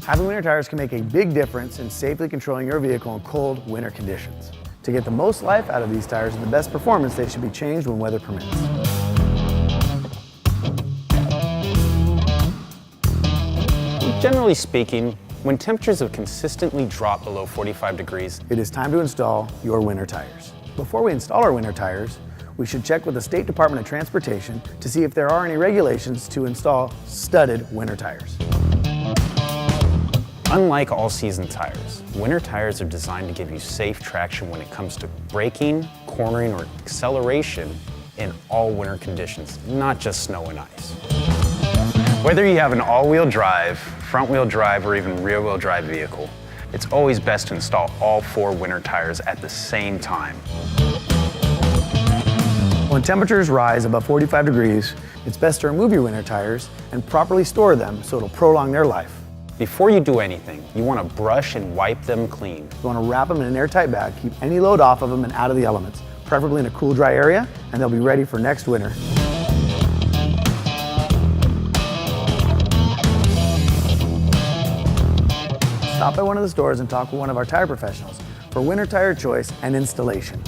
Having winter tires can make a big difference in safely controlling your vehicle in cold winter conditions. To get the most life out of these tires and the best performance, they should be changed when weather permits. Generally speaking, when temperatures have consistently dropped below 45 degrees, it is time to install your winter tires. Before we install our winter tires, we should check with the State Department of Transportation to see if there are any regulations to install studded winter tires. Unlike all-season tires, winter tires are designed to give you safe traction when it comes to braking, cornering, or acceleration in all winter conditions, not just snow and ice. Whether you have an all-wheel drive, front-wheel drive, or even rear-wheel drive vehicle, it's always best to install all 4 winter tires at the same time. When temperatures rise above 45 degrees, it's best to remove your winter tires and properly store them so it'll prolong their life. Before you do anything, you want to brush and wipe them clean. You want to wrap them in an airtight bag, keep any load off of them and out of the elements, preferably in a cool, dry area, and they'll be ready for next winter. Stop by one of the stores and talk with one of our tire professionals for winter tire choice and installation.